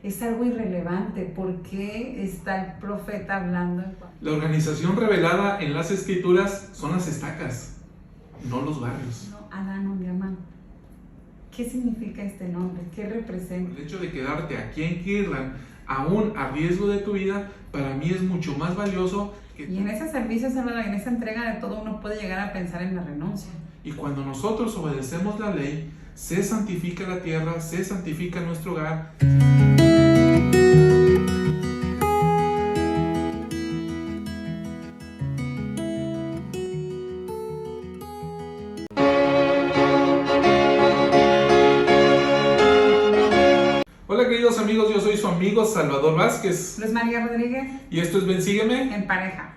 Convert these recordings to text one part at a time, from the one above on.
es algo irrelevante. ¿Por qué está el profeta hablando? La organización revelada en las Escrituras son las estacas, no los barrios. No, Adán, mi amado. ¿Qué significa este nombre? ¿Qué representa? El hecho de quedarte aquí en Kirtland, aún a riesgo de tu vida, para mí es mucho más valioso que... Y en ese servicio, Salvador, en esa entrega de todo, uno puede llegar a pensar en la renuncia. Y cuando nosotros obedecemos la ley, se santifica la tierra, se santifica nuestro hogar. Hola queridos amigos, yo soy su amigo Salvador Vázquez. Luz María Rodríguez. Y esto es Ven Sígueme En pareja.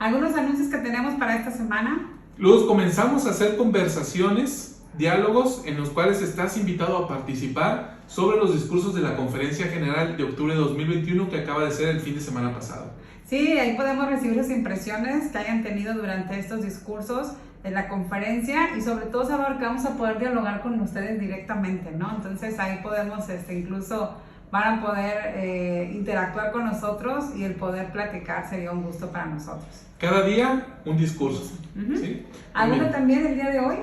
¿Algunos anuncios que tenemos para esta semana? Luz, comenzamos a hacer conversaciones, diálogos en los cuales estás invitado a participar sobre los discursos de la Conferencia General de octubre de 2021 que acaba de ser el fin de semana pasado. Sí, ahí podemos recibir las impresiones que hayan tenido durante estos discursos de la conferencia y sobre todo saber que vamos a poder dialogar con ustedes directamente, ¿no? Entonces ahí podemos incluso van a poder interactuar con nosotros y el poder platicar sería un gusto para nosotros. Cada día un discurso. ¿Sí? ¿Alguno también el día de hoy?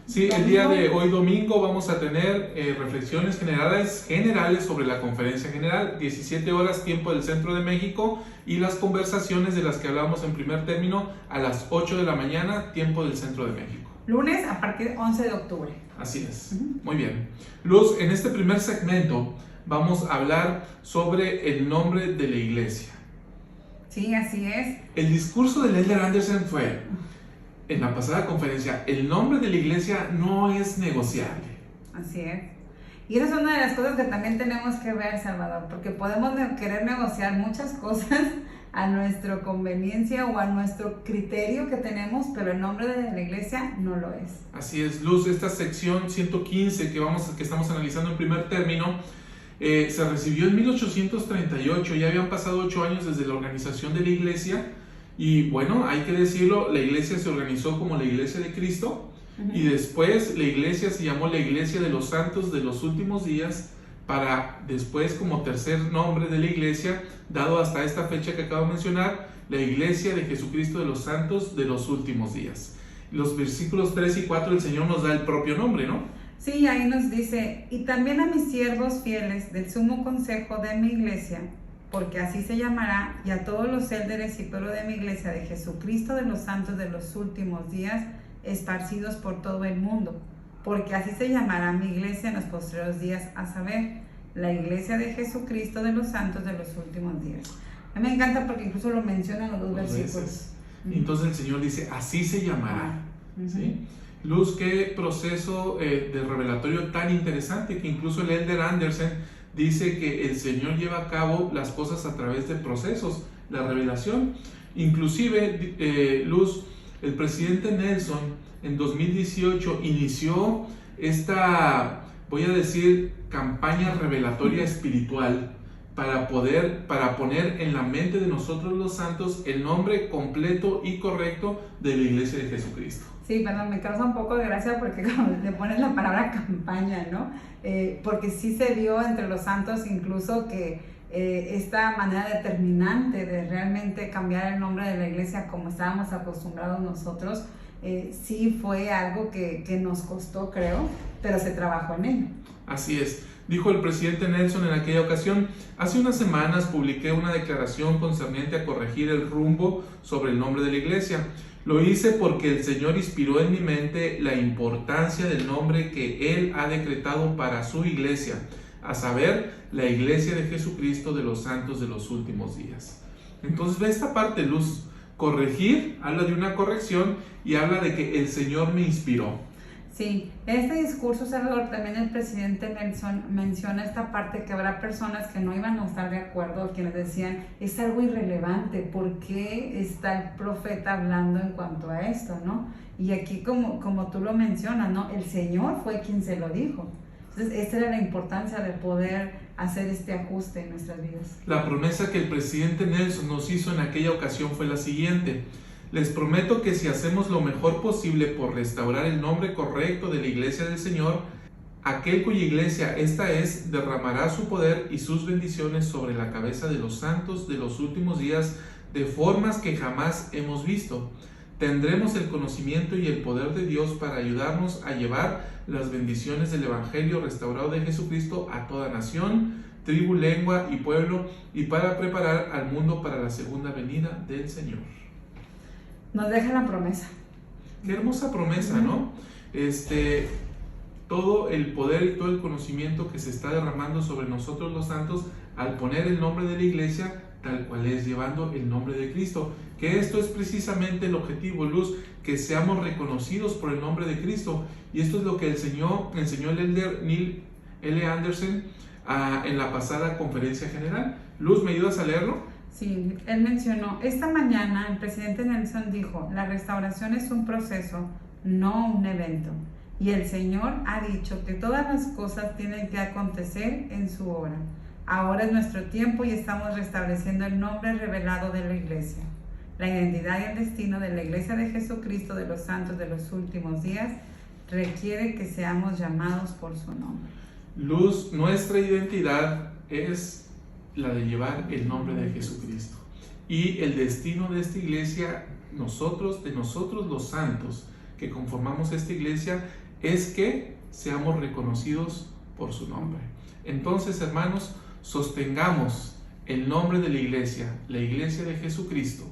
Sí, el día de hoy domingo vamos a tener reflexiones generales sobre la conferencia general, 17 horas tiempo del centro de México, y las conversaciones de las que hablamos en primer término a las 8 de la mañana tiempo del centro de México. Lunes a partir de 11 de octubre. Así es, muy bien. Luz, en este primer segmento vamos a hablar sobre el nombre de la iglesia. Sí, así es. El discurso de Elder Anderson fue, en la pasada conferencia, el nombre de la iglesia no es negociable. Así es. Y esa es una de las cosas que también tenemos que ver, Salvador, porque podemos querer negociar muchas cosas a nuestra conveniencia o a nuestro criterio que tenemos, pero el nombre de la iglesia no lo es. Así es, Luz, esta sección 115 que estamos analizando en primer término, se recibió en 1838, ya habían pasado 8 años desde la organización de la iglesia. Y bueno, hay que decirlo, la iglesia se organizó como la Iglesia de Cristo y después la iglesia se llamó la Iglesia de los Santos de los Últimos Días, para después, como tercer nombre de la iglesia, dado hasta esta fecha que acabo de mencionar, la Iglesia de Jesucristo de los Santos de los Últimos Días. Los versículos 3 y 4 el Señor nos da el propio nombre, ¿no? Sí, ahí nos dice, y también a mis siervos fieles del sumo consejo de mi iglesia, porque así se llamará, y a todos los élderes y pueblo de mi iglesia de Jesucristo de los santos de los últimos días, esparcidos por todo el mundo, porque así se llamará mi iglesia en los postreros días, a saber, la iglesia de Jesucristo de los santos de los últimos días. A mí me encanta porque incluso lo mencionan los dos versículos. Entonces el Señor dice, así se llamará. ¿Sí? Luz, qué proceso de revelatorio tan interesante, que incluso el Elder Anderson dice que el Señor lleva a cabo las cosas a través de procesos, la revelación. Inclusive, Luz, el presidente Nelson en 2018 inició esta, voy a decir, campaña revelatoria espiritual para poner en la mente de nosotros los santos el nombre completo y correcto de la Iglesia de Jesucristo. Sí, perdón, me causa un poco de gracia porque como le pones la palabra campaña, ¿no? Porque sí se vio entre los santos incluso que esta manera determinante de realmente cambiar el nombre de la iglesia como estábamos acostumbrados nosotros, sí fue algo que nos costó, creo, pero se trabajó en ello. Así es. Dijo el presidente Nelson en aquella ocasión, hace unas semanas publiqué una declaración concerniente a corregir el rumbo sobre el nombre de la iglesia. Lo hice porque el Señor inspiró en mi mente la importancia del nombre que Él ha decretado para su iglesia, a saber, la Iglesia de Jesucristo de los Santos de los Últimos Días. Entonces ve esta parte, Luz. Corregir, habla de una corrección y habla de que el Señor me inspiró. Sí, este discurso, Salvador, también el presidente Nelson menciona esta parte que habrá personas que no iban a estar de acuerdo, quienes decían, es algo irrelevante, ¿por qué está el profeta hablando en cuanto a esto, no? Y aquí como tú lo mencionas, ¿no? El Señor fue quien se lo dijo. Entonces, esta era la importancia de poder hacer este ajuste en nuestras vidas. La promesa que el presidente Nelson nos hizo en aquella ocasión fue la siguiente: les prometo que si hacemos lo mejor posible por restaurar el nombre correcto de la Iglesia del Señor, aquel cuya iglesia esta es, derramará su poder y sus bendiciones sobre la cabeza de los santos de los últimos días de formas que jamás hemos visto. Tendremos el conocimiento y el poder de Dios para ayudarnos a llevar las bendiciones del Evangelio restaurado de Jesucristo a toda nación, tribu, lengua y pueblo, y para preparar al mundo para la segunda venida del Señor. Nos deja la promesa. Qué hermosa promesa, ¿no? Todo el poder y todo el conocimiento que se está derramando sobre nosotros los santos al poner el nombre de la iglesia tal cual es, llevando el nombre de Cristo. Que esto es precisamente el objetivo, Luz, que seamos reconocidos por el nombre de Cristo. Y esto es lo que enseñó el elder Neil L. Anderson en la pasada conferencia general. Luz, ¿me ayudas a leerlo? Sí, él mencionó, esta mañana el presidente Nelson dijo, la restauración es un proceso, no un evento. Y el Señor ha dicho que todas las cosas tienen que acontecer en su hora. Ahora es nuestro tiempo y estamos restableciendo el nombre revelado de la iglesia. La identidad y el destino de la iglesia de Jesucristo de los santos de los últimos días requiere que seamos llamados por su nombre. Luz, nuestra identidad es la de llevar el nombre de Jesucristo. Y el destino de esta iglesia, de nosotros los santos que conformamos esta iglesia, es que seamos reconocidos por su nombre. Entonces, hermanos, sostengamos el nombre de la iglesia de Jesucristo,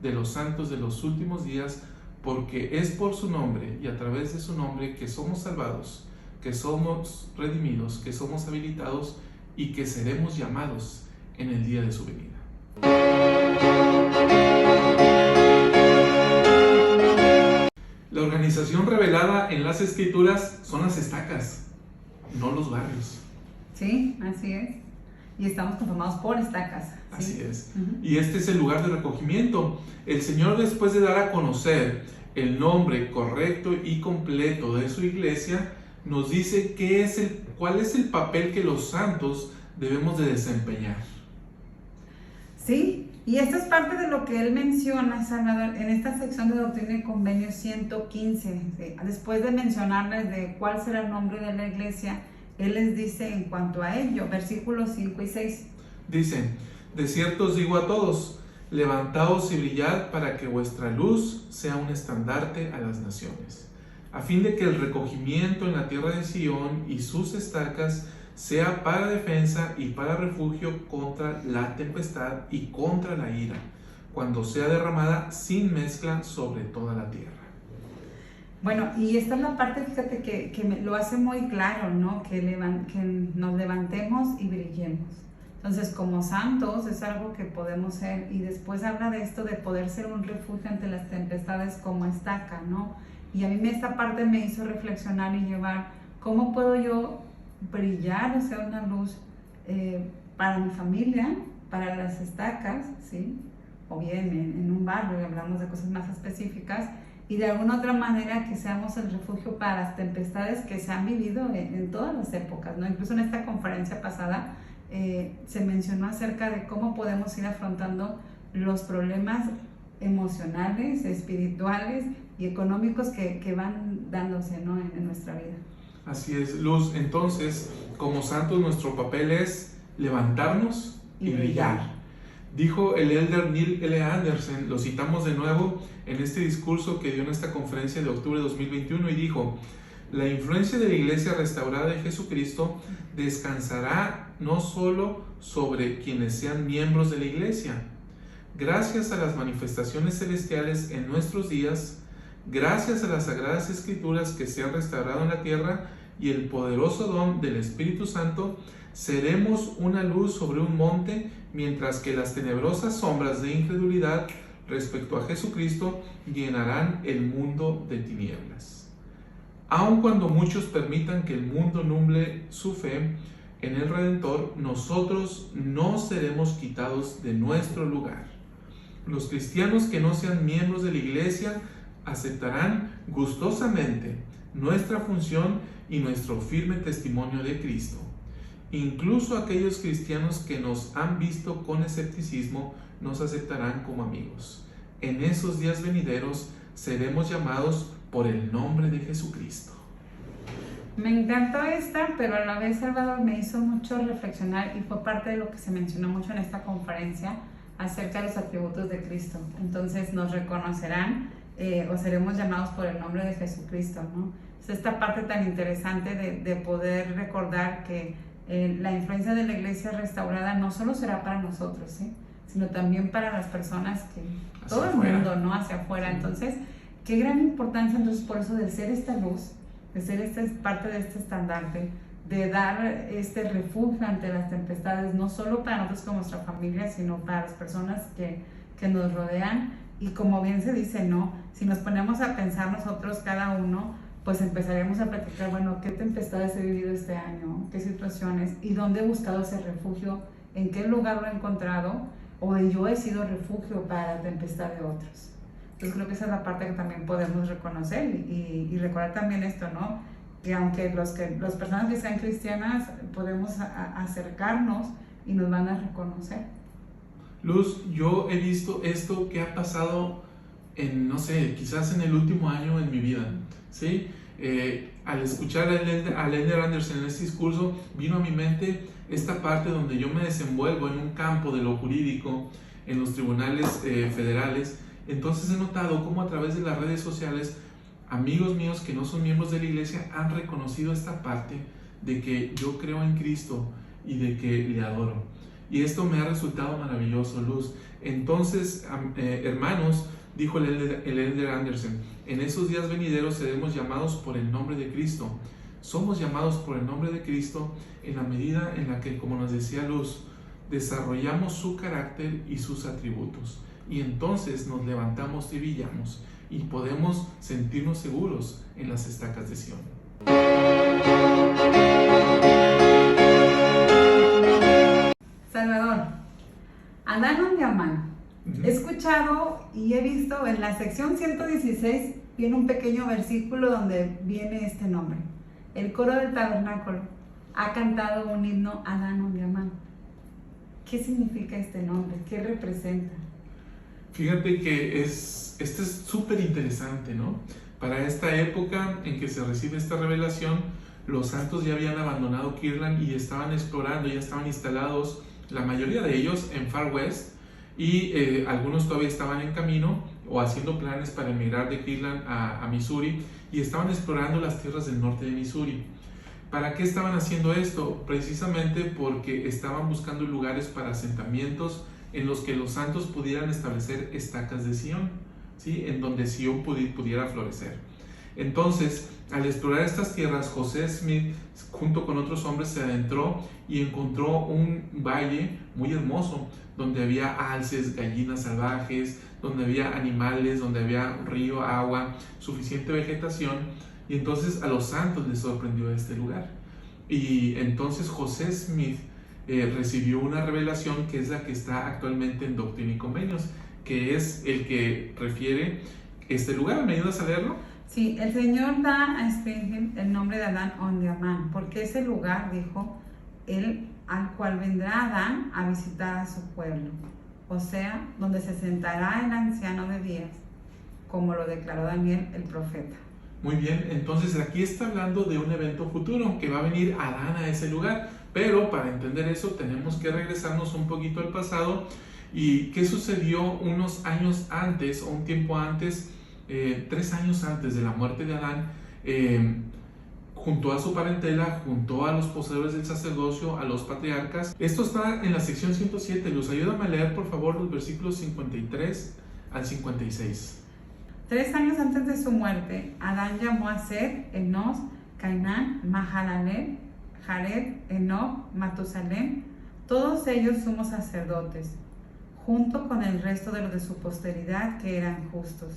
de los santos de los últimos días, porque es por su nombre y a través de su nombre que somos salvados, que somos redimidos, que somos habilitados y que seremos llamados en el día de su venida. La organización revelada en las Escrituras son las estacas, no los barrios. Sí, así es. Y estamos conformados por estacas. ¿Sí? Así es. Y este es el lugar de recogimiento. El Señor, después de dar a conocer el nombre correcto y completo de su iglesia, nos dice cuál es el papel que los santos debemos de desempeñar. Sí, y esto es parte de lo que él menciona, Salvador, en esta sección de Doctrina y Convenios 115. ¿Sí? Después de mencionarles de cuál será el nombre de la iglesia, él les dice en cuanto a ello, versículos 5 y 6. Dice, de cierto os digo a todos, levantaos y brillad para que vuestra luz sea un estandarte a las naciones, a fin de que el recogimiento en la tierra de Sión y sus estacas sea para defensa y para refugio contra la tempestad y contra la ira, cuando sea derramada sin mezcla sobre toda la tierra. Bueno, y esta es la parte, fíjate, que lo hace muy claro, ¿no? Que nos levantemos y brillemos. Entonces, como santos es algo que podemos ser, y después habla de esto de poder ser un refugio ante las tempestades como estaca, ¿no? Y a mí esta parte me hizo reflexionar y llevar, ¿cómo puedo yo brillar, o sea, una luz para mi familia, para las estacas, ¿sí? O bien en un barrio, y hablamos de cosas más específicas, y de alguna otra manera que seamos el refugio para las tempestades que se han vivido en todas las épocas, ¿no? Incluso en esta conferencia pasada se mencionó acerca de cómo podemos ir afrontando los problemas emocionales, espirituales y económicos que van dándose, ¿no? en nuestra vida. Así es, Luz. Entonces, como santos, nuestro papel es levantarnos y brillar. Dijo el elder Neil L. Anderson, lo citamos de nuevo en este discurso que dio en esta conferencia de octubre de 2021, y dijo: la influencia de la iglesia restaurada de Jesucristo descansará no solo sobre quienes sean miembros de la iglesia. Gracias a las manifestaciones celestiales en nuestros días, gracias a las Sagradas Escrituras que se han restaurado en la tierra y el poderoso don del Espíritu Santo, seremos una luz sobre un monte, mientras que las tenebrosas sombras de incredulidad respecto a Jesucristo llenarán el mundo de tinieblas. Aun cuando muchos permitan que el mundo nuble su fe en el Redentor, nosotros no seremos quitados de nuestro lugar. Los cristianos que no sean miembros de la iglesia aceptarán gustosamente nuestra función y nuestro firme testimonio de Cristo. Incluso aquellos cristianos que nos han visto con escepticismo nos aceptarán como amigos. En esos días venideros seremos llamados por el nombre de Jesucristo. Me encantó esta, pero a la vez, Salvador, me hizo mucho reflexionar y fue parte de lo que se mencionó mucho en esta conferencia acerca de los atributos de Cristo. Entonces nos reconocerán o seremos llamados por el nombre de Jesucristo, ¿no? Es esta parte tan interesante de poder recordar que la influencia de la iglesia restaurada no solo será para nosotros, ¿sí?, sino también para las personas que Hacia todo afuera. el mundo, ¿no?, hacia afuera. Entonces, qué gran importancia entonces por eso de ser esta luz, de ser parte de este estandarte, de dar este refugio ante las tempestades, no solo para nosotros como nuestra familia, sino para las personas que nos rodean. Y como bien se dice, ¿no?, si nos ponemos a pensar nosotros cada uno, pues empezaremos a platicar, bueno, qué tempestades he vivido este año, qué situaciones, y dónde he buscado ese refugio, en qué lugar lo he encontrado, o yo he sido refugio para la tempestad de otros. Entonces creo que esa es la parte que también podemos reconocer y recordar también esto, ¿no?, que aunque las personas que sean cristianas podemos acercarnos y nos van a reconocer. Luz, yo he visto esto que ha pasado en, no sé, quizás en el último año en mi vida, ¿sí? Al escuchar a Elder Anderson en este discurso, vino a mi mente esta parte donde yo me desenvuelvo en un campo de lo jurídico, en los tribunales federales. Entonces he notado cómo a través de las redes sociales, amigos míos que no son miembros de la iglesia han reconocido esta parte de que yo creo en Cristo y de que le adoro. Y esto me ha resultado maravilloso, Luz. Entonces, hermanos, dijo el Elder Anderson, en esos días venideros seremos llamados por el nombre de Cristo. Somos llamados por el nombre de Cristo en la medida en la que, como nos decía Luz, desarrollamos su carácter y sus atributos. Y entonces nos levantamos y brillamos y podemos sentirnos seguros en las estacas de Sion. Salvador, Adán donde Amán. He escuchado y he visto en la sección 116 viene un pequeño versículo donde viene este nombre. El coro del tabernáculo ha cantado un himno a Adán donde Amán. ¿Qué significa este nombre? ¿Qué representa? Fíjate que este es súper interesante, ¿no? Para esta época en que se recibe esta revelación, los santos ya habían abandonado Kirtland y estaban explorando, ya estaban instalados, la mayoría de ellos en Far West, y algunos todavía estaban en camino o haciendo planes para emigrar de Kirtland a Missouri, y estaban explorando las tierras del norte de Missouri. ¿Para qué estaban haciendo esto? Precisamente porque estaban buscando lugares para asentamientos en los que los santos pudieran establecer estacas de Sion, ¿sí?, en donde Sion pudiera florecer. Entonces, al explorar estas tierras, José Smith, junto con otros hombres, se adentró y encontró un valle muy hermoso, donde había alces, gallinas salvajes, donde había animales, donde había río, agua, suficiente vegetación. Y entonces a los santos les sorprendió este lugar. Y entonces José Smith recibió una revelación que es la que está actualmente en Doctrina y Convenios, que es el que refiere este lugar. ¿Me ayudas a leerlo? Sí, el Señor da a Springfield el nombre de Adán donde Amán, porque ese lugar, dijo él, al cual vendrá Adán a visitar a su pueblo, o sea, donde se sentará el anciano de días, como lo declaró Daniel el profeta. Muy bien, entonces aquí está hablando de un evento futuro, que va a venir Adán a ese lugar, pero para entender eso tenemos que regresarnos un poquito al pasado. ¿Y qué sucedió unos años antes, o un tiempo antes, 3 años antes de la muerte de Adán? Junto a su parentela, junto a los poseedores del sacerdocio, a los patriarcas. Esto está en la sección 107. Luz, ayúdame a leer por favor los versículos 53 al 56. 3 años antes de su muerte, Adán llamó a Set, Enos, Cainán, Mahalalel, Jared, Enoc, Matusalem, todos ellos sumos sacerdotes, junto con el resto de los de su posteridad que eran justos,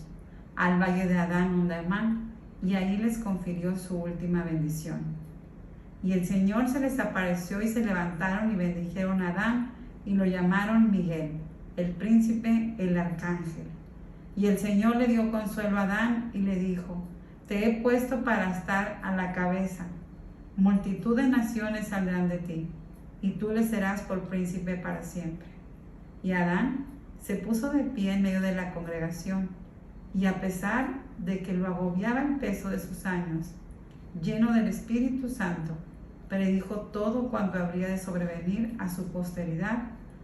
al valle de Adán donde Amán, y allí les confirió su última bendición. Y el Señor se les apareció y se levantaron y bendijeron a Adán y lo llamaron Miguel, el príncipe, el arcángel. Y el Señor le dio consuelo a Adán y le dijo: te he puesto para estar a la cabeza, multitud de naciones saldrán de ti, y tú le serás por príncipe para siempre. Y Adán se puso de pie en medio de la congregación, y a pesar de que lo agobiaba el peso de sus años, lleno del Espíritu Santo, predijo todo cuanto habría de sobrevenir a su posteridad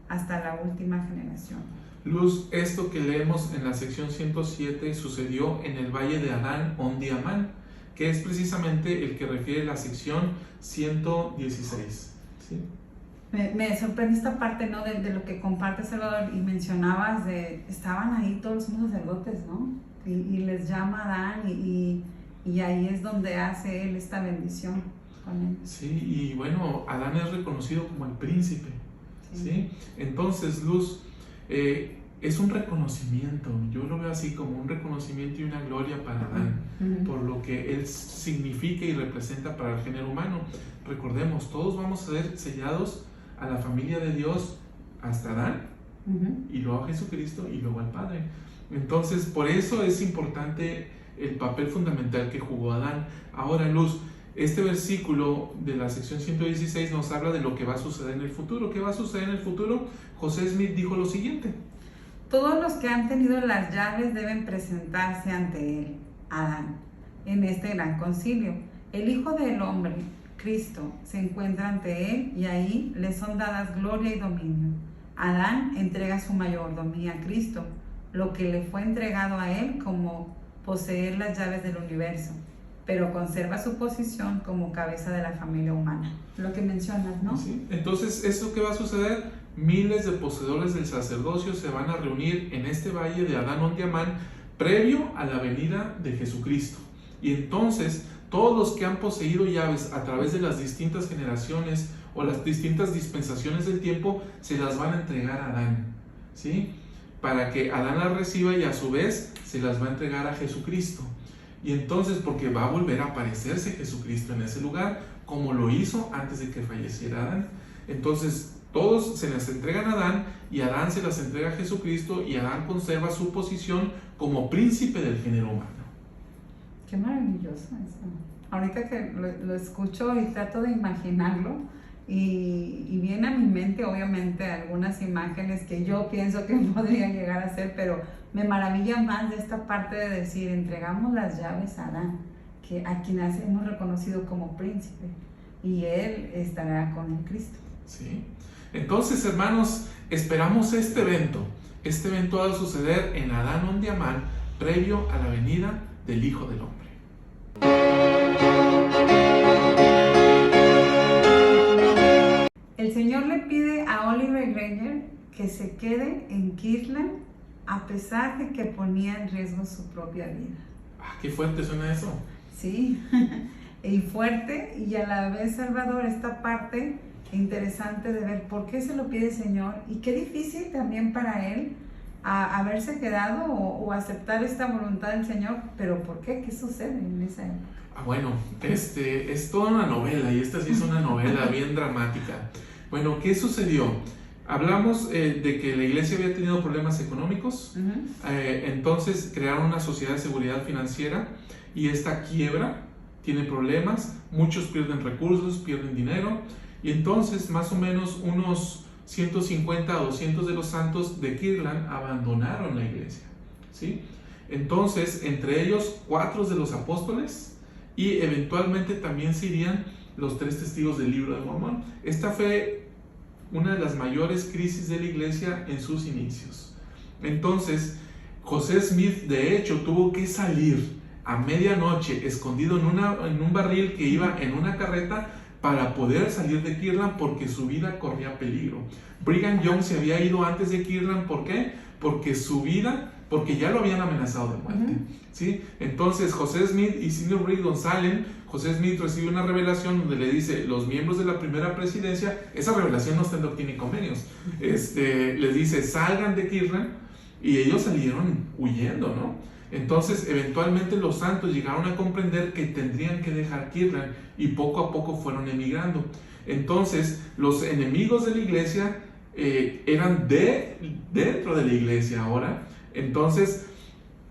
hasta la última generación. Luz, esto que leemos en la sección 107 sucedió en el valle de Adán Ondi Amán, que es precisamente el que refiere la sección 116. ¿Sí? Me sorprende esta parte, ¿no? De lo que comparte Salvador, y mencionabas estaban ahí todos los sacerdotes, ¿no? Y les llama a Adán y ahí es donde hace él esta bendición con él. Sí, y bueno, Adán es reconocido como el príncipe, ¿sí? Entonces, Luz, es un reconocimiento, yo lo veo así como un reconocimiento y una gloria para Adán, por lo que él significa y representa para el género humano. Recordemos, todos vamos a ser sellados a la familia de Dios hasta Adán, y luego a Jesucristo y luego al Padre. Entonces, por eso es importante el papel fundamental que jugó Adán. Ahora, Luz, este versículo de la sección 116 nos habla de lo que va a suceder en el futuro. ¿Qué va a suceder en el futuro? José Smith dijo lo siguiente: todos los que han tenido las llaves deben presentarse ante él, Adán, en este gran concilio. El Hijo del Hombre, Cristo, se encuentra ante él y ahí le son dadas gloria y dominio. Adán entrega su mayordomía a Cristo, lo que le fue entregado a él como poseer las llaves del universo, pero conserva su posición como cabeza de la familia humana. Lo que mencionas, ¿no? Sí. Entonces, ¿eso qué va a suceder? Miles de poseedores del sacerdocio se van a reunir en este valle de Adán Ondi Amán previo a la venida de Jesucristo. Y entonces, todos los que han poseído llaves a través de las distintas generaciones o las distintas dispensaciones del tiempo, se las van a entregar a Adán, ¿sí? Para que Adán las reciba y a su vez se las va a entregar a Jesucristo. Y entonces, porque va a volver a aparecerse Jesucristo en ese lugar, como lo hizo antes de que falleciera Adán. Entonces, todos se las entregan a Adán y Adán se las entrega a Jesucristo y Adán conserva su posición como príncipe del género humano. Qué maravilloso eso. Ahorita que lo escucho y trato de imaginarlo, y viene a mi mente obviamente algunas imágenes que yo pienso que podría llegar a ser, pero me maravilla más de esta parte de decir, entregamos las llaves a Adán, a quien hemos reconocido como príncipe, y él estará con el Cristo. Sí. Entonces, hermanos, esperamos este evento. Este evento va a suceder en Adán Ondi Amán, previo a la venida del Hijo del Hombre. El Señor le pide a Oliver Granger que se quede en Kirtland a pesar de que ponía en riesgo su propia vida. Qué fuerte suena eso. Sí, y fuerte y a la vez salvador esta parte interesante de ver por qué se lo pide el Señor y qué difícil también para él haberse quedado o aceptar esta voluntad del Señor, pero ¿por qué? ¿Qué sucede en esa época? Bueno, es toda una novela y esta sí es una novela bien dramática. Bueno, ¿qué sucedió? Hablamos de que la iglesia había tenido problemas económicos, entonces crearon una sociedad de seguridad financiera y esta quiebra, tiene problemas, muchos pierden recursos, pierden dinero, y entonces más o menos unos 150 o 200 de los santos de Kirtland abandonaron la iglesia, ¿sí? Entonces, entre ellos 4 de los apóstoles y eventualmente también se irían los 3 testigos del libro de Mormón. Esta fue una de las mayores crisis de la iglesia en sus inicios. Entonces, José Smith de hecho tuvo que salir a medianoche escondido en un barril que iba en una carreta para poder salir de Kirtland porque su vida corría peligro. Brigham Young se había ido antes de Kirtland, ¿por qué? Porque ya lo habían amenazado de muerte, ¿sí? Entonces José Smith y Sidney Rigdon salen. José Smith recibe una revelación donde le dice, los miembros de la primera presidencia, esa revelación no está en Doctrina y Convenios, les dice, salgan de Kirtland, y ellos salieron huyendo, ¿no? Entonces, eventualmente los santos llegaron a comprender que tendrían que dejar Kirtland y poco a poco fueron emigrando. Entonces, los enemigos de la iglesia eran dentro de la iglesia ahora. Entonces,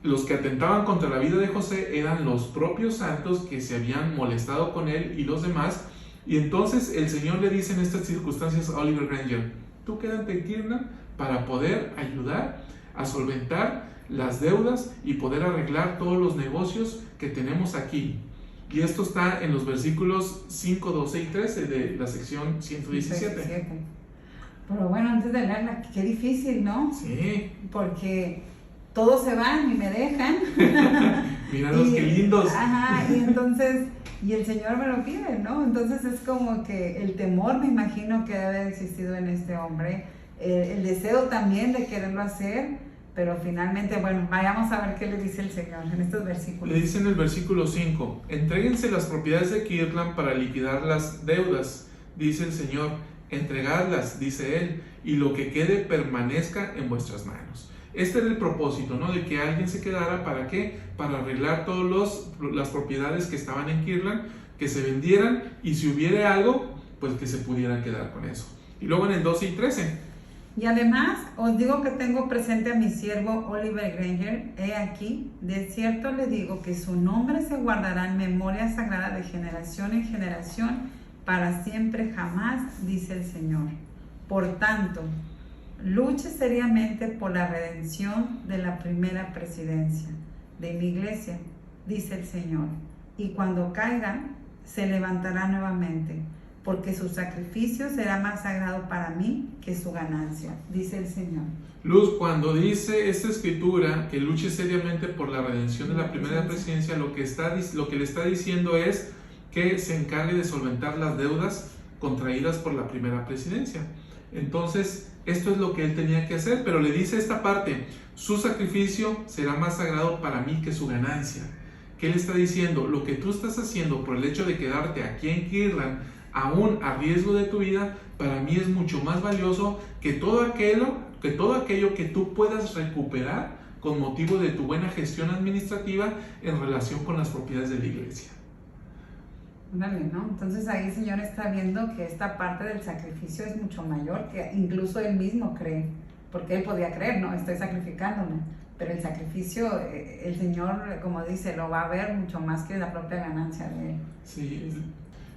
los que atentaban contra la vida de José eran los propios santos que se habían molestado con él y los demás. Y entonces el Señor le dice en estas circunstancias a Oliver Granger, tú quédate en Kirtland para poder ayudar a solventar las deudas y poder arreglar todos los negocios que tenemos aquí. Y esto está en los versículos 5, 12 y 13 de la sección 117. Pero bueno, antes de leerla, qué difícil, ¿no? Sí. Porque todos se van y me dejan. Míralos, qué lindos. Ajá, y entonces, y el Señor me lo pide, ¿no? Entonces es como que el temor, me imagino, que debe haber existido en este hombre, el deseo también de quererlo hacer, pero finalmente, bueno, vayamos a ver qué le dice el Señor en estos versículos. Le dice en el versículo 5, entréguense las propiedades de Kirtland para liquidar las deudas, dice el Señor, entregadlas, dice Él, y lo que quede permanezca en vuestras manos. Este era el propósito, ¿no? De que alguien se quedara, ¿para qué? Para arreglar todas las propiedades que estaban en Kirtland, que se vendieran, y si hubiera algo, pues que se pudiera quedar con eso. Y luego en el 12 y 13. Y además os digo que tengo presente a mi siervo Oliver Granger. He aquí, de cierto le digo que su nombre se guardará en memoria sagrada de generación en generación, para siempre jamás, dice el Señor. Por tanto, luche seriamente por la redención de la primera presidencia de mi iglesia, dice el Señor. Y cuando caiga, se levantará nuevamente, porque su sacrificio será más sagrado para mí que su ganancia, dice el Señor. Luz, cuando dice esta escritura que luche seriamente por la redención de la primera presidencia, lo que le está diciendo es que se encargue de solventar las deudas contraídas por la primera presidencia. Entonces, esto es lo que él tenía que hacer, pero le dice esta parte, su sacrificio será más sagrado para mí que su ganancia. ¿Qué le está diciendo? Lo que tú estás haciendo por el hecho de quedarte aquí en Kirtland, aún a riesgo de tu vida, para mí es mucho más valioso que todo aquello que tú puedas recuperar con motivo de tu buena gestión administrativa en relación con las propiedades de la iglesia. Dale, ¿no? Entonces ahí el Señor está viendo que esta parte del sacrificio es mucho mayor que incluso él mismo cree, porque él podía creer, ¿no? Estoy sacrificándome, pero el sacrificio, el Señor, como dice, lo va a ver mucho más que la propia ganancia de él. Sí.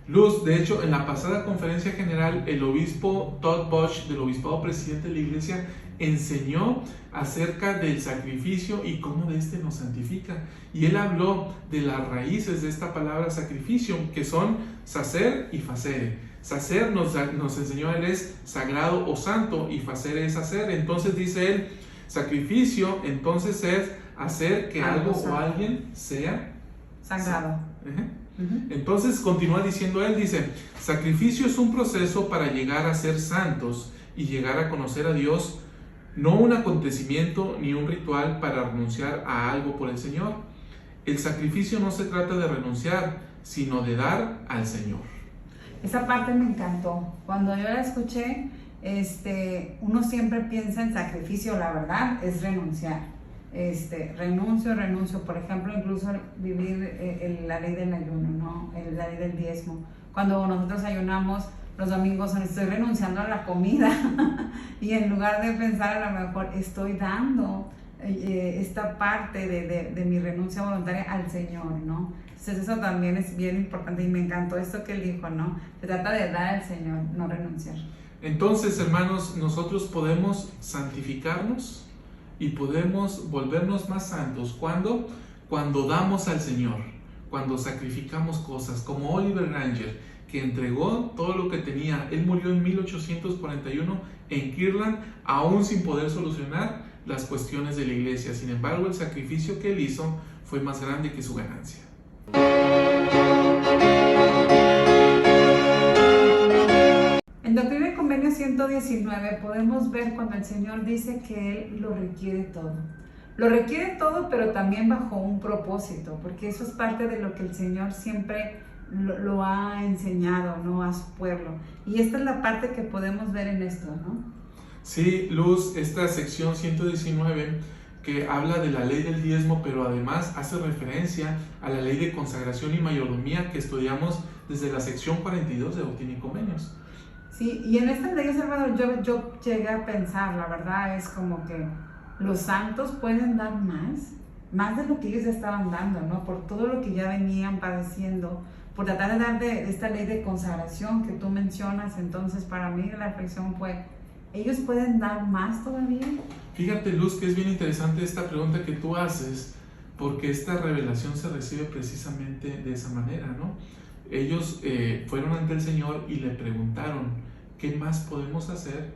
Luz, de hecho, en la pasada conferencia general, el obispo Todd Bosch, del obispado presidente de la iglesia, enseñó acerca del sacrificio y cómo de este nos santifica. Y él habló de las raíces de esta palabra sacrificio, que son sacer y facere. Sacer nos enseñó él es sagrado o santo, y facere es hacer. Entonces dice él, sacrificio entonces es hacer que algo o alguien sea sagrado. Entonces continúa diciendo él, dice, sacrificio es un proceso para llegar a ser santos y llegar a conocer a Dios, no un acontecimiento ni un ritual para renunciar a algo por el Señor. El sacrificio no se trata de renunciar, sino de dar al Señor. Esa parte me encantó. Cuando yo la escuché, uno siempre piensa en sacrificio, la verdad, es renunciar. Renuncio, por ejemplo, incluso vivir la ley del ayuno, ¿no? La ley del diezmo. Cuando nosotros ayunamos los domingos, estoy renunciando a la comida y en lugar de pensar a lo mejor estoy dando esta parte de mi renuncia voluntaria al Señor, ¿no? Entonces eso también es bien importante y me encantó esto que él dijo, ¿no? Se trata de dar al Señor, no renunciar. Entonces, hermanos, nosotros podemos santificarnos y podemos volvernos más santos cuando damos al Señor, cuando sacrificamos cosas, como Oliver Granger, que entregó todo lo que tenía. Él murió en 1841 en Kirtland, aún sin poder solucionar las cuestiones de la iglesia. Sin embargo, el sacrificio que él hizo fue más grande que su ganancia. En Doctrina y Convenio 119 podemos ver cuando el Señor dice que Él lo requiere todo. Lo requiere todo, pero también bajo un propósito, porque eso es parte de lo que el Señor siempre lo ha enseñado, ¿no? A su pueblo. Y esta es la parte que podemos ver en esto, ¿no? Sí, Luz, esta sección 119 que habla de la ley del diezmo, pero además hace referencia a la ley de consagración y mayordomía que estudiamos desde la sección 42 de Doctrina y Convenios. Sí, y en estas leyes, hermano, yo llegué a pensar, la verdad es como que los santos pueden dar más de lo que ellos ya estaban dando, ¿no? Por todo lo que ya venían padeciendo, por tratar de dar de esta ley de consagración que tú mencionas. Entonces, para mí la reflexión fue, ¿ellos pueden dar más todavía? Fíjate, Luz, que es bien interesante esta pregunta que tú haces, porque esta revelación se recibe precisamente de esa manera, ¿no? Ellos fueron ante el Señor y le preguntaron, ¿qué más podemos hacer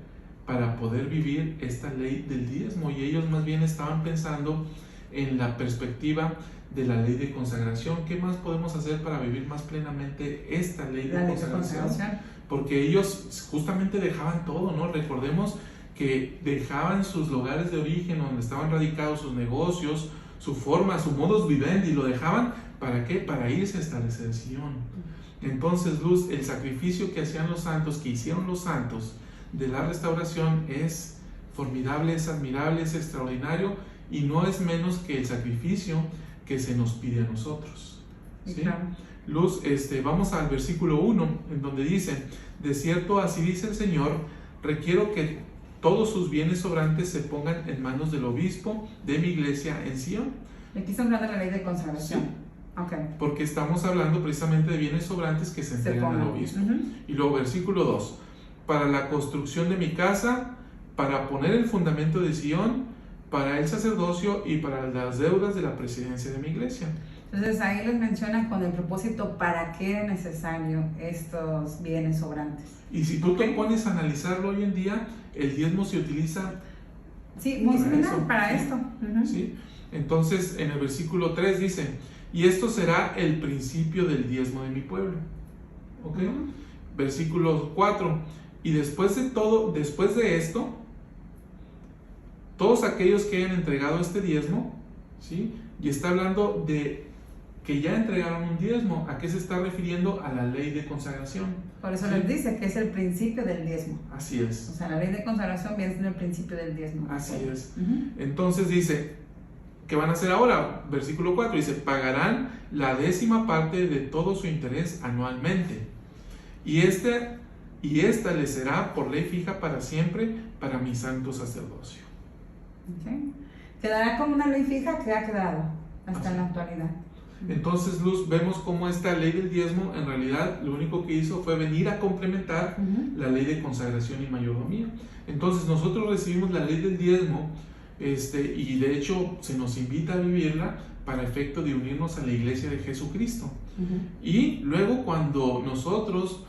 para poder vivir esta ley del diezmo? Y ellos más bien estaban pensando en la perspectiva de la ley de consagración. ¿Qué más podemos hacer para vivir más plenamente esta ley de consagración? Porque ellos justamente dejaban todo, ¿no? Recordemos que dejaban sus lugares de origen donde estaban radicados sus negocios, su forma, su modus vivendi, y lo dejaban ¿para qué? Para irse a establecer Sion. Entonces, Luz, el sacrificio que hacían los santos, que hicieron los santos de la restauración es formidable, es admirable, es extraordinario, y no es menos que el sacrificio que se nos pide a nosotros, ¿sí? Claro. Luz, vamos al versículo 1, en donde dice, de cierto, así dice el Señor, requiero que todos sus bienes sobrantes se pongan en manos del obispo de mi iglesia en Sion. Aquí está hablando de la ley de consagración. Sí. Okay. Porque estamos hablando precisamente de bienes sobrantes que se entregan al obispo. Y luego versículo 2, para la construcción de mi casa, para poner el fundamento de Sion, para el sacerdocio y para las deudas de la presidencia de mi iglesia. Entonces ahí les menciona con el propósito para qué era necesario estos bienes sobrantes. Y si tú te pones a analizarlo hoy en día, el diezmo se utiliza muy similar para esto. ¿Sí? Entonces en el versículo 3 dice, y esto será el principio del diezmo de mi pueblo. ¿Ok? Versículo 4, y después de esto, todos aquellos que hayan entregado este diezmo, ¿sí? Y está hablando de que ya entregaron un diezmo. ¿A qué se está refiriendo? A la ley de consagración. Por eso, ¿sí? Les dice que es el principio del diezmo. Así es. O sea, la ley de consagración viene siendo el principio del diezmo. Así es. Entonces dice, ¿qué van a hacer ahora? Versículo 4 dice, pagarán la 10ª parte de todo su interés anualmente. Y esta les será por ley fija para siempre, para mi santo sacerdocio. Okay. Quedará como una ley fija que ha quedado hasta en la actualidad. Entonces, Luz, vemos cómo esta ley del diezmo en realidad lo único que hizo fue venir a complementar la ley de consagración y mayordomía. Entonces nosotros recibimos la ley del diezmo y de hecho se nos invita a vivirla para efecto de unirnos a la iglesia de Jesucristo. Y luego cuando nosotros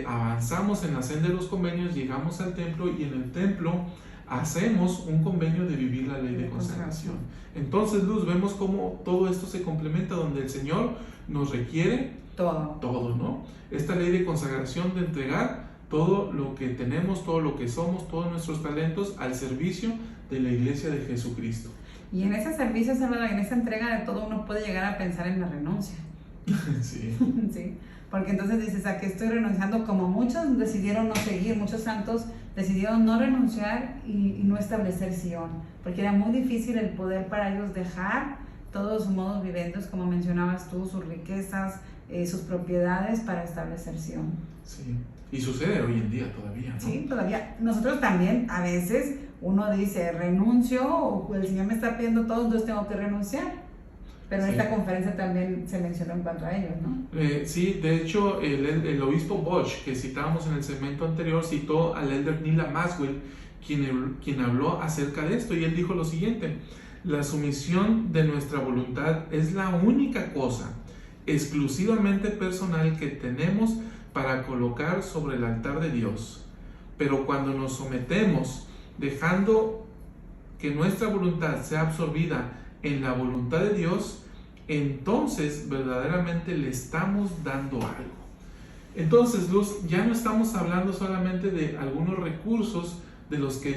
avanzamos en la senda de los convenios, llegamos al templo y en el templo hacemos un convenio de vivir la ley de consagración. Entonces, Luz, vemos cómo todo esto se complementa, donde el Señor nos requiere todo, ¿no? Esta ley de consagración de entregar todo lo que tenemos, todo lo que somos, todos nuestros talentos al servicio de la iglesia de Jesucristo. Y en ese servicio, Salvador, en esa entrega de todo, uno puede llegar a pensar en la renuncia. Sí. Sí. Porque entonces dices, ¿a qué estoy renunciando? Como muchos decidieron no seguir, muchos santos decidieron no renunciar y no establecer Sion, porque era muy difícil el poder para ellos dejar todos sus modos vivendos, como mencionabas tú, sus riquezas, sus propiedades para establecer Sion. Sí, y sucede hoy en día todavía, ¿no? Sí, todavía. Nosotros también, a veces, uno dice, renuncio, o el Señor me está pidiendo todo, entonces tengo que renunciar. Pero en esta conferencia también se mencionó en cuanto a ellos, ¿no? Sí, de hecho, el obispo Bosch, que citábamos en el segmento anterior, citó al elder Nila Maxwell, quien habló acerca de esto, y él dijo lo siguiente: la sumisión de nuestra voluntad es la única cosa exclusivamente personal que tenemos para colocar sobre el altar de Dios. Pero cuando nos sometemos, dejando que nuestra voluntad sea absorbida en la voluntad de Dios, entonces verdaderamente le estamos dando algo. Entonces, Luz, ya no estamos hablando solamente de algunos recursos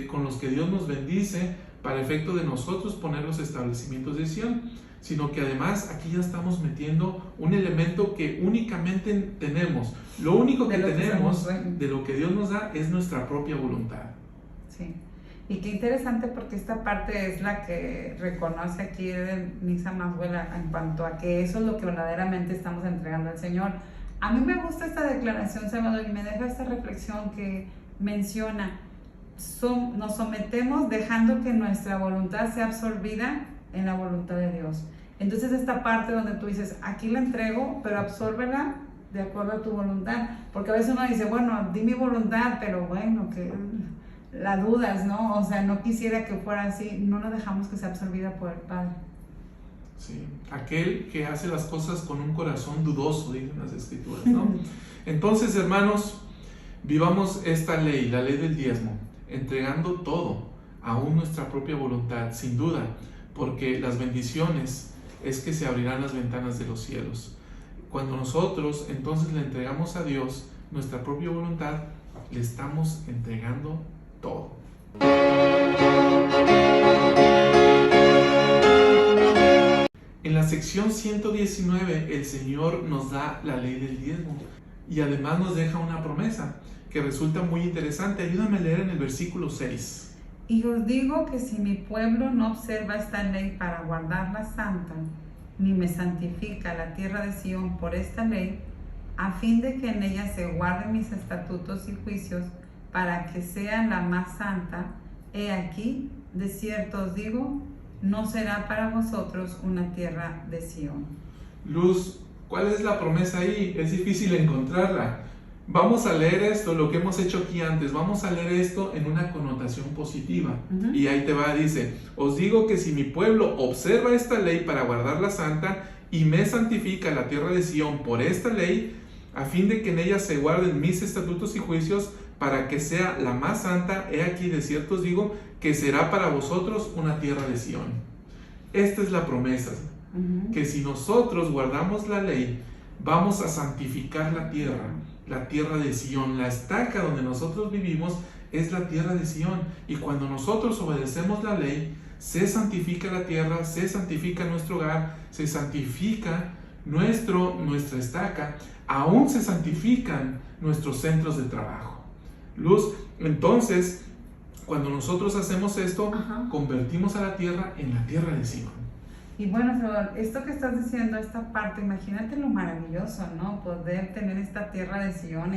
con los que Dios nos bendice para efecto de nosotros poner los establecimientos de Sion, sino que además aquí ya estamos metiendo un elemento que únicamente tenemos. Lo único que tenemos de lo que Dios nos da es nuestra propia voluntad. Sí. Y qué interesante, porque esta parte es la que reconoce aquí Nisa Maxwell en cuanto a que eso es lo que verdaderamente estamos entregando al Señor. A mí me gusta esta declaración, Salvador, y me deja esta reflexión que menciona: nos sometemos dejando que nuestra voluntad sea absorbida en la voluntad de Dios. Entonces esta parte donde tú dices, aquí la entrego, pero absórbela de acuerdo a tu voluntad, porque a veces uno dice, bueno, di mi voluntad, pero bueno, que la dudas, ¿no? O sea, no quisiera que fuera así. No la dejamos que sea absorbida por el Padre. ¿sí? Aquel que hace las cosas con un corazón dudoso, dicen las Escrituras, ¿no? Entonces, hermanos, vivamos esta ley, la ley del diezmo, entregando todo, aún nuestra propia voluntad, sin duda, porque las bendiciones es que se abrirán las ventanas de los cielos. Cuando nosotros entonces le entregamos a Dios nuestra propia voluntad, le estamos entregando todo. En la sección 119 el Señor nos da la ley del diezmo y además nos deja una promesa que resulta muy interesante. Ayúdame a leer en el versículo 6. Y os digo que si mi pueblo no observa esta ley para guardarla santa, ni me santifica la tierra de Sión por esta ley, a fin de que en ella se guarden mis estatutos y juicios, para que sea la más santa, he aquí, de cierto os digo, no será para vosotros una tierra de Sión. Luz, ¿cuál es la promesa ahí? Es difícil encontrarla. Vamos a leer esto, lo que hemos hecho aquí antes, vamos a leer esto en una connotación positiva. Y ahí te va, dice, os digo que si mi pueblo observa esta ley para guardarla santa y me santifica la tierra de Sión por esta ley, a fin de que en ella se guarden mis estatutos y juicios para que sea la más santa, he aquí de cierto os digo que será para vosotros una tierra de Sión. Esta es la promesa, que si nosotros guardamos la ley, vamos a santificar la tierra de Sión. La estaca donde nosotros vivimos es la tierra de Sión. Y cuando nosotros obedecemos la ley, se santifica la tierra, se santifica nuestro hogar, se santifica nuestra estaca, aún se santifican nuestros centros de trabajo. Luz, entonces, cuando nosotros hacemos esto, convertimos a la tierra en la tierra de Sión. Y bueno, Salvador, esto que estás diciendo, esta parte, imagínate lo maravilloso, ¿no? Poder tener esta tierra de Sión,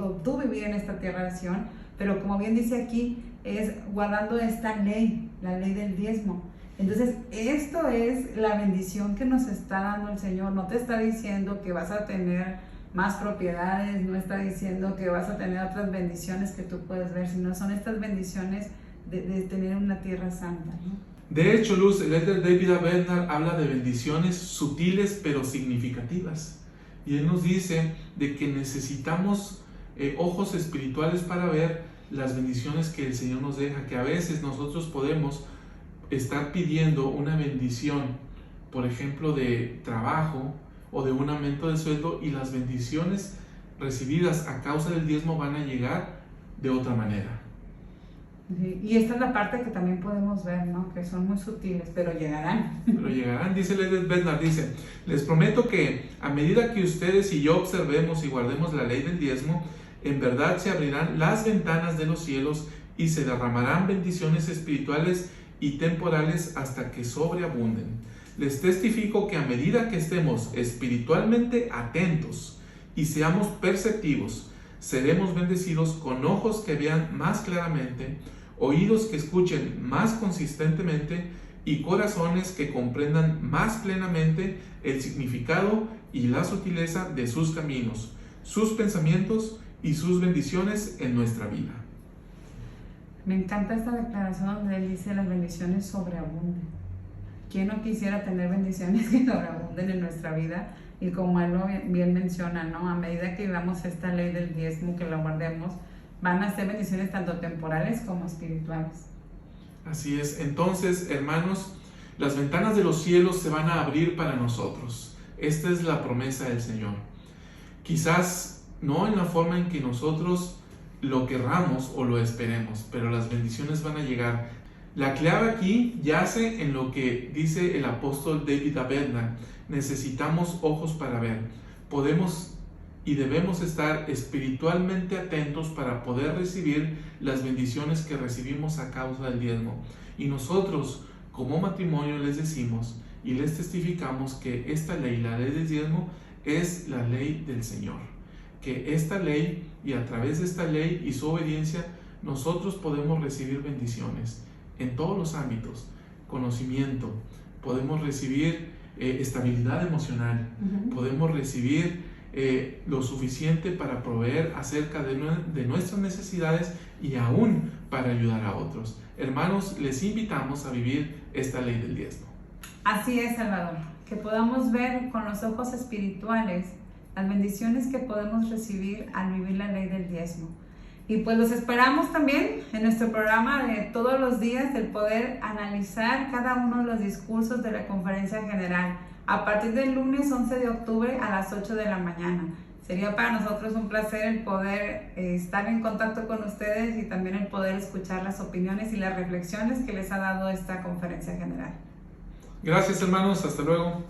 o tú vivir en esta tierra de Sión, pero como bien dice aquí, es guardando esta ley, la ley del diezmo. Entonces, esto es la bendición que nos está dando el Señor. No te está diciendo que vas a tener más propiedades, no está diciendo que vas a tener otras bendiciones que tú puedes ver, sino son estas bendiciones de tener una tierra santa, ¿no? De hecho, Luz, el elder David A. Bednar habla de bendiciones sutiles pero significativas. Y él nos dice de que necesitamos ojos espirituales para ver las bendiciones que el Señor nos deja, que a veces nosotros podemos estar pidiendo una bendición, por ejemplo, de trabajo o de un aumento de sueldo, y las bendiciones recibidas a causa del diezmo van a llegar de otra manera. Sí, y esta es la parte que también podemos ver, ¿no? Que son muy sutiles, pero llegarán. Pero llegarán, dice Elder Bednar, dice, les prometo que a medida que ustedes y yo observemos y guardemos la ley del diezmo, en verdad se abrirán las ventanas de los cielos y se derramarán bendiciones espirituales y temporales hasta que sobreabunden. Les testifico que a medida que estemos espiritualmente atentos y seamos perceptivos, seremos bendecidos con ojos que vean más claramente, oídos que escuchen más consistentemente y corazones que comprendan más plenamente el significado y la sutileza de sus caminos, sus pensamientos y sus bendiciones en nuestra vida. Me encanta esta declaración donde él dice las bendiciones sobreabunden. ¿Quién no quisiera tener bendiciones que sobreabunden en nuestra vida? Y como él lo bien menciona, ¿no? A medida que vivamos esta ley del diezmo, que la guardemos, van a ser bendiciones tanto temporales como espirituales. Así es. Entonces, hermanos, las ventanas de los cielos se van a abrir para nosotros. Esta es la promesa del Señor. Quizás no en la forma en que nosotros lo querramos o lo esperemos, pero las bendiciones van a llegar. La clave aquí yace en lo que dice el apóstol David A. Bednar. Necesitamos ojos para ver. Podemos y debemos estar espiritualmente atentos para poder recibir las bendiciones que recibimos a causa del diezmo. Y nosotros, como matrimonio, les decimos y les testificamos que esta ley, la ley del diezmo, es la ley del Señor. Que esta ley, y a través de esta ley y su obediencia, nosotros podemos recibir bendiciones en todos los ámbitos. Conocimiento, podemos recibir estabilidad emocional, podemos recibir lo suficiente para proveer acerca de nuestras necesidades y aún para ayudar a otros. Hermanos, les invitamos a vivir esta ley del diezmo. Así es, Salvador, que podamos ver con los ojos espirituales las bendiciones que podemos recibir al vivir la ley del diezmo. Y pues los esperamos también en nuestro programa de todos los días, del poder analizar cada uno de los discursos de la Conferencia General a partir del lunes 11 de octubre a las 8 de la mañana. Sería para nosotros un placer el poder estar en contacto con ustedes y también el poder escuchar las opiniones y las reflexiones que les ha dado esta Conferencia General. Gracias, hermanos. Hasta luego.